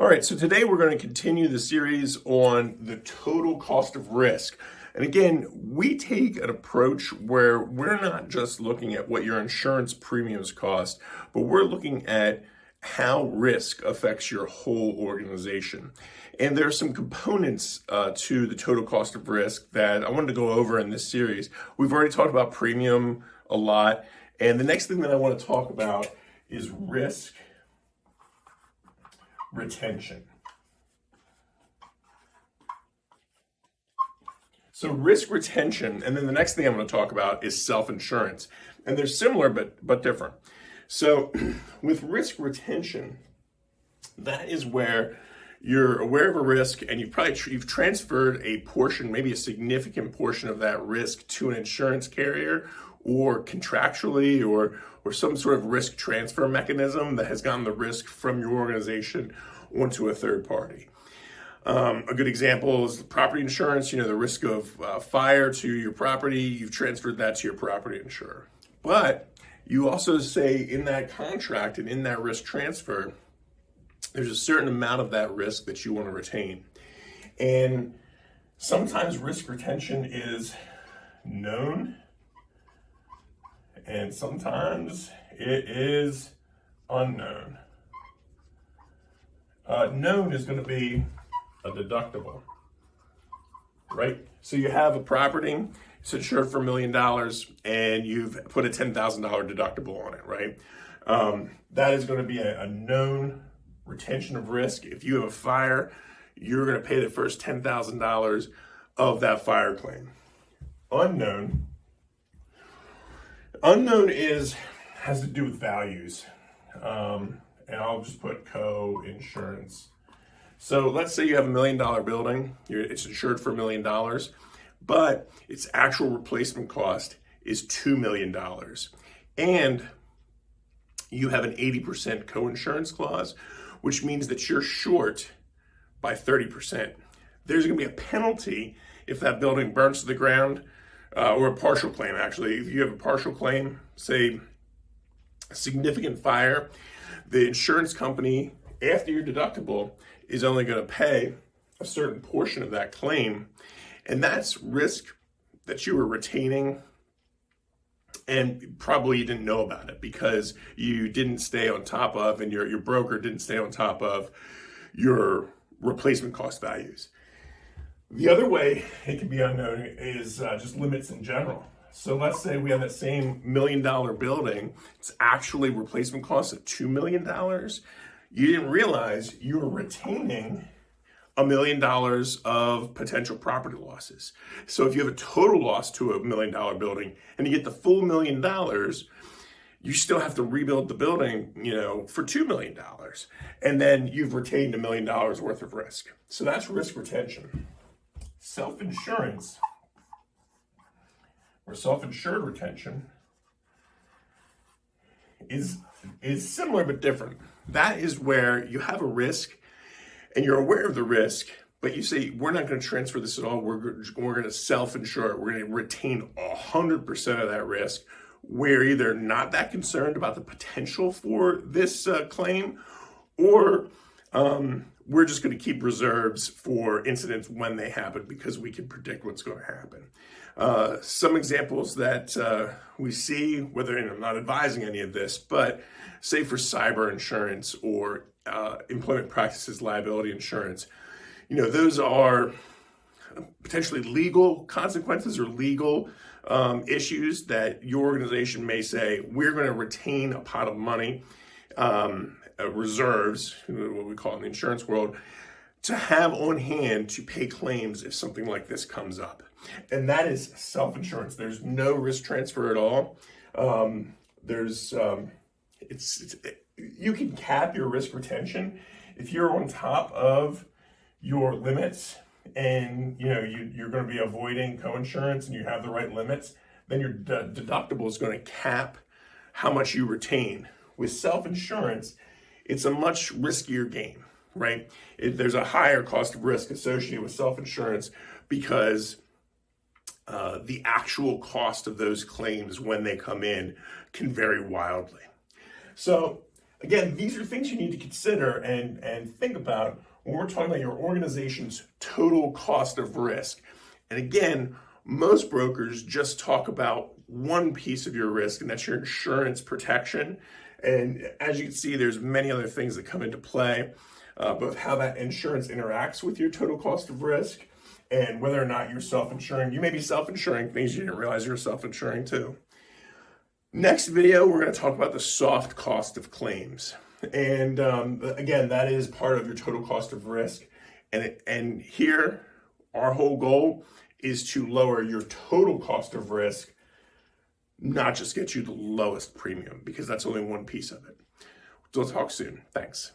All right, so today we're going to continue the series on the total cost of risk. And again, we take an approach where we're not just looking at what your insurance premiums cost, but we're looking at how risk affects your whole organization. And there are some components to the total cost of risk that I wanted to go over in this series. We've already talked about premium a lot. And the next thing that I want to talk about is risk retention. So risk retention, and then the next thing I'm going to talk about is self-insurance. And they're similar but different. So with risk retention, that is where you're aware of a risk and you've transferred a portion, maybe a significant portion of that risk to an insurance carrier or contractually or some sort of risk transfer mechanism that has gotten the risk from your organization onto a third party. A good example is property insurance. The risk of fire to your property, you've transferred that to your property insurer. But you also say in that contract and in that risk transfer, there's a certain amount of that risk that you want to retain. And sometimes risk retention is known, and sometimes it is unknown. Known is going to be a deductible, right? So you have a property, it's insured for $1 million, and you've put a $10,000 deductible on it, right? That is going to be a known retention of risk. If you have a fire, you're going to pay the first $10,000 of that fire claim. Unknown has to do with values, and I'll just put co-insurance. So let's say you have $1 million building, it's insured for $1 million, but its actual replacement cost is $2 million, and you have an 80% co-insurance clause, which means that you're short by 30%. There's going to be a penalty if that building burns to the ground. Or a partial claim, actually. If you have a partial claim, say a significant fire, the insurance company, after your deductible, is only going to pay a certain portion of that claim. And that's risk that you were retaining, and probably you didn't know about it because you didn't stay on top of, and your broker didn't stay on top of your replacement cost values. The other way it can be unknown is just limits in general. So let's say we have that same $1 million building. It's actually replacement cost of $2 million. You didn't realize you were retaining $1 million of potential property losses. So if you have a total loss to a $1 million building and you get the full $1 million, you still have to rebuild the building, for $2 million. And then you've retained $1 million worth of risk. So that's risk retention. Self-insurance or self-insured retention is similar but different. That is where you have a risk and you're aware of the risk, but you say, we're not going to transfer this at all. We're going to self-insure it. We're going to retain 100% of that risk. We're either not that concerned about the potential for this claim, or we're just going to keep reserves for incidents when they happen because we can predict what's going to happen. Some examples that we see, whether, and I'm not advising any of this, but say for cyber insurance or employment practices liability insurance, those are potentially legal consequences or legal issues that your organization may say, we're going to retain a pot of money, reserves, what we call in the insurance world, to have on hand to pay claims if something like this comes up. And that is self-insurance. There's no risk transfer at all. You can cap your risk retention if you're on top of your limits and you're going to be avoiding co-insurance and you have the right limits, then your deductible is going to cap how much you retain. With self-insurance, it's a much riskier game, right? There's a higher cost of risk associated with self-insurance because the actual cost of those claims when they come in can vary wildly. So Again, these are things you need to consider and think about when we're talking about your organization's total cost of risk. And again, most brokers just talk about one piece of your risk, and that's your insurance protection. And as you can see, there's many other things that come into play, both how that insurance interacts with your total cost of risk and whether or not you're self-insuring. You may be self-insuring things you didn't realize you're self-insuring too. Next video, we're going to talk about the soft cost of claims. And again, that is part of your total cost of risk. And here, our whole goal is to lower your total cost of risk, not just get you the lowest premium, because that's only one piece of it. We'll talk soon. Thanks.